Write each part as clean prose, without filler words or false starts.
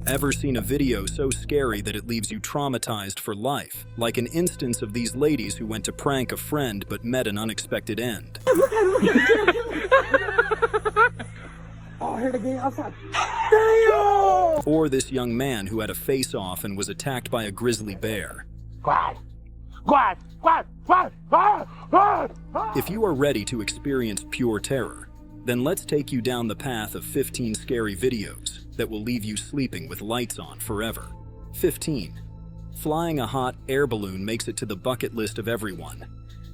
Ever seen a video so scary that it leaves you traumatized for life? Like an instance of these ladies who went to prank a friend but met an unexpected end. Oh, here they get outside. Damn! Or this young man who had a face-off and was attacked by a grizzly bear. Squad! Squad! Squad! Squad! If you are ready to experience pure terror, then let's take you down the path of 15 scary videos that will leave you sleeping with lights on forever. 15. Flying a hot air balloon makes it to the bucket list of everyone.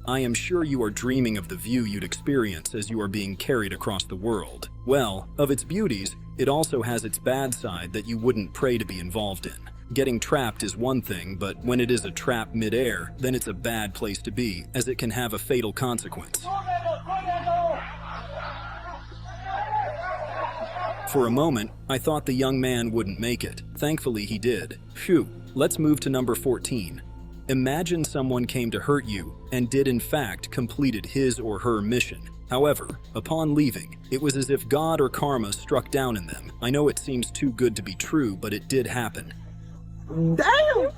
I am sure you are dreaming of the view you'd experience as you are being carried across the world. Well, of its beauties, it also has its bad side that you wouldn't pray to be involved in. Getting trapped is one thing, but when it is a trap mid-air, then it's a bad place to be, as it can have a fatal consequence. For a moment, I thought the young man wouldn't make it. Thankfully, he did. Phew. Let's move to number 14. Imagine someone came to hurt you and did in fact completed his or her mission. However, upon leaving, it was as if God or karma struck down in them. I know it seems too good to be true, but it did happen. Damn!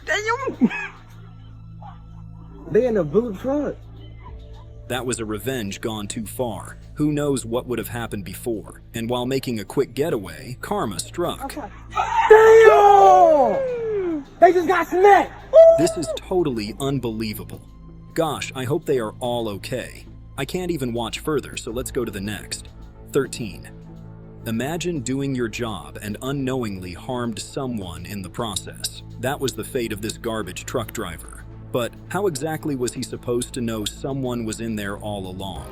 Damn! They in a boot truck. That was a revenge gone too far. Who knows what would have happened before? And while making a quick getaway, karma struck. Okay. Damn! They just got smacked! This is totally unbelievable. Gosh, I hope they are all okay. I can't even watch further, so let's go to the next. 13. Imagine doing your job and unknowingly harmed someone in the process. That was the fate of this garbage truck driver. But how exactly was he supposed to know someone was in there all along?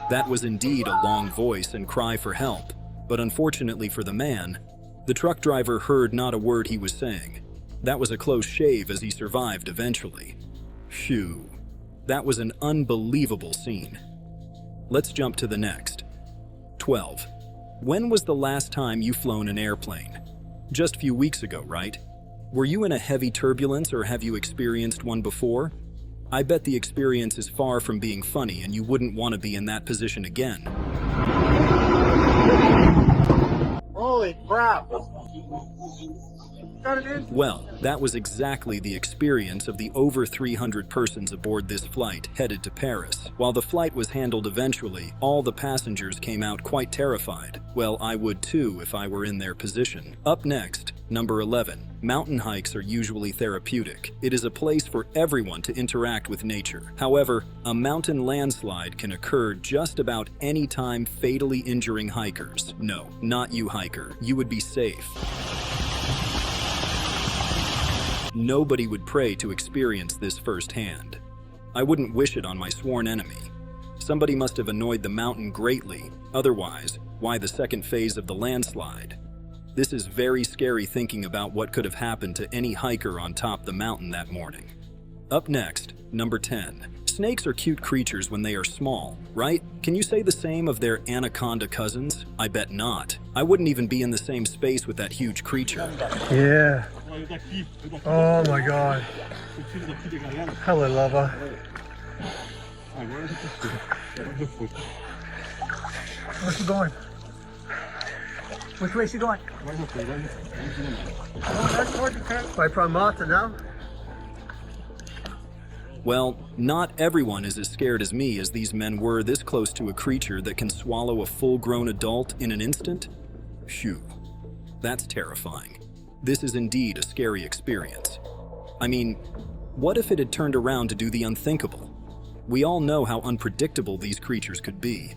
That was indeed a long voice and cry for help, but unfortunately for the man, the truck driver heard not a word he was saying. That was a close shave as he survived eventually. Phew, that was an unbelievable scene. Let's jump to the next. 12. When was the last time you flown an airplane? Just a few weeks ago, right? Were you in a heavy turbulence or have you experienced one before? I bet the experience is far from being funny and you wouldn't want to be in that position again. Holy crap! Well, that was exactly the experience of the over 300 persons aboard this flight headed to Paris. While the flight was handled eventually, all the passengers came out quite terrified. Well, I would too if I were in their position. Up next, number 11. Mountain hikes are usually therapeutic. It is a place for everyone to interact with nature. However, a mountain landslide can occur just about any time, fatally injuring hikers. No, not you, hiker. You would be safe. Nobody would pray to experience this firsthand. I wouldn't wish it on my sworn enemy. Somebody must have annoyed the mountain greatly. Otherwise, why the second phase of the landslide? This is very scary thinking about what could have happened to any hiker on top the mountain that morning. Up next, number 10. Snakes are cute creatures when they are small, right? Can you say the same of their anaconda cousins? I bet not. I wouldn't even be in the same space with that huge creature. Yeah. Oh my god. Hello, lover. Where's she going? Which way is she going? By Pramata now? Well, not everyone is as scared as me as these men were this close to a creature that can swallow a full-grown adult in an instant. Phew, that's terrifying. This is indeed a scary experience. I mean, what if it had turned around to do the unthinkable? We all know how unpredictable these creatures could be.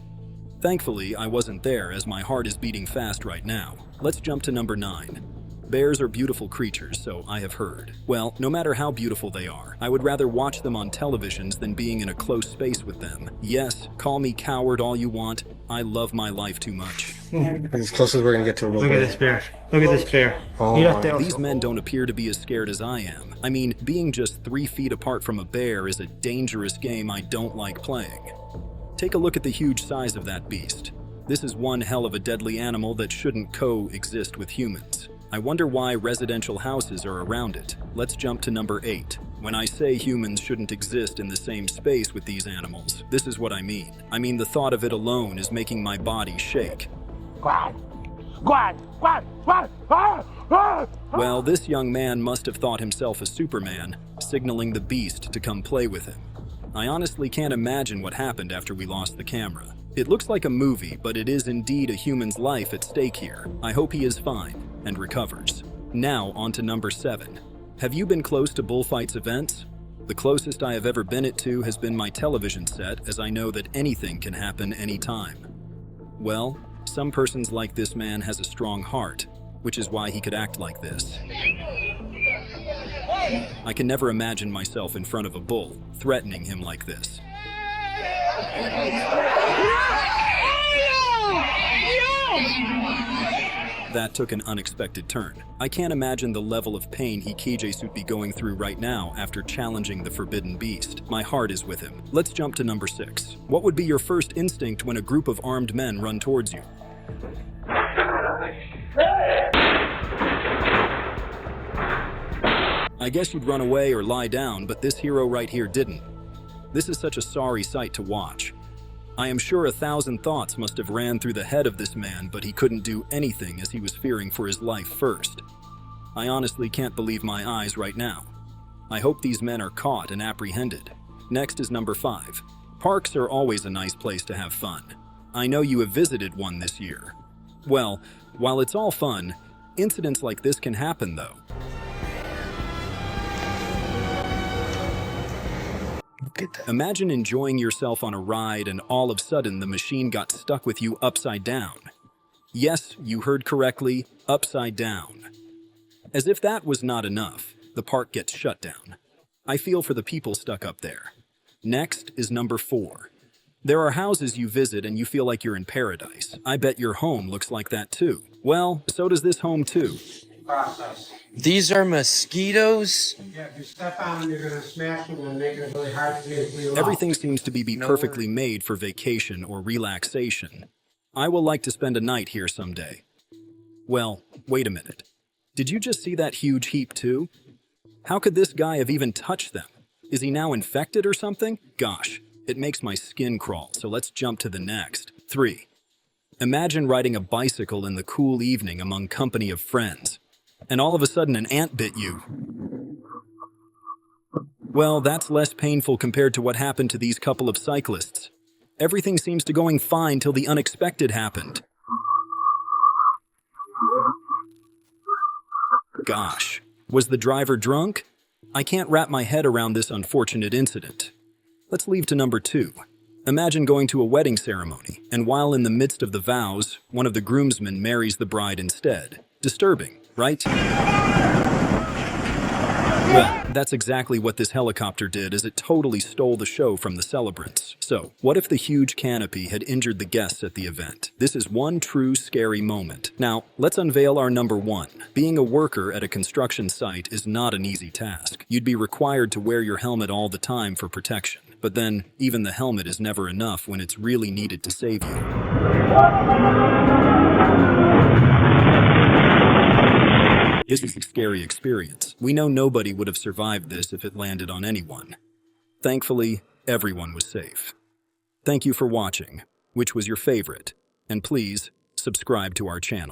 Thankfully, I wasn't there as my heart is beating fast right now. Let's jump to number 9. Bears are beautiful creatures, so I have heard. Well, no matter how beautiful they are, I would rather watch them on televisions than being in a close space with them. Yes, call me coward all you want. I love my life too much. As close as we're gonna get to a real Look at this bear. Look at this bear. Oh, These men don't appear to be as scared as I am. I mean, being just 3 feet apart from a bear is a dangerous game I don't like playing. Take a look at the huge size of that beast. This is one hell of a deadly animal that shouldn't coexist with humans. I wonder why residential houses are around it. Let's jump to number 8. When I say humans shouldn't exist in the same space with these animals, this is what I mean. I mean, the thought of it alone is making my body shake. Well, this young man must have thought himself a Superman, signaling the beast to come play with him. I honestly can't imagine what happened after we lost the camera. It looks like a movie, but it is indeed a human's life at stake here. I hope he is fine and recovers. Now, on to number 7. Have you been close to Bullfights events? The closest I have ever been it to has been my television set, as I know that anything can happen anytime. Well, some persons like this man has a strong heart, which is why he could act like this. I can never imagine myself in front of a bull, threatening him like this. That took an unexpected turn. I can't imagine the level of pain Hikage would be going through right now after challenging the forbidden beast. My heart is with him. Let's jump to number 6. What would be your first instinct when a group of armed men run towards you? I guess you'd run away or lie down, but this hero right here didn't. This is such a sorry sight to watch. I am sure 1,000 thoughts must have ran through the head of this man, but he couldn't do anything as he was fearing for his life first. I honestly can't believe my eyes right now. I hope these men are caught and apprehended. Next is number 5. Parks are always a nice place to have fun. I know you have visited one this year. Well, while it's all fun, incidents like this can happen though. Imagine enjoying yourself on a ride and all of a sudden the machine got stuck with you upside down. Yes, you heard correctly, upside down. As if that was not enough, the park gets shut down. I feel for the people stuck up there. Next is number 4. There are houses you visit and you feel like you're in paradise. I bet your home looks like that too. Well, so does this home too. These are mosquitoes? Yeah, if you step on them, you're gonna smash them and make it really hard to get you. Everything seems to be perfectly made for vacation or relaxation. I will like to spend a night here someday. Well, wait a minute. Did you just see that huge heap too? How could this guy have even touched them? Is he now infected or something? Gosh, it makes my skin crawl, so let's jump to the next. 3. Imagine riding a bicycle in the cool evening among company of friends, and all of a sudden an ant bit you. Well, that's less painful compared to what happened to these couple of cyclists. Everything seems to going fine till the unexpected happened. Gosh, was the driver drunk? I can't wrap my head around this unfortunate incident. Let's leave to number 2. Imagine going to a wedding ceremony, and while in the midst of the vows, one of the groomsmen marries the bride instead. Disturbing, right? Well, that's exactly what this helicopter did, as it totally stole the show from the celebrants. So, what if the huge canopy had injured the guests at the event? This is one true scary moment. Now, let's unveil our number 1. Being a worker at a construction site is not an easy task. You'd be required to wear your helmet all the time for protection. But then, even the helmet is never enough when it's really needed to save you. This is a scary experience. We know nobody would have survived this if it landed on anyone. Thankfully, everyone was safe. Thank you for watching. Which was your favorite? And please, subscribe to our channel.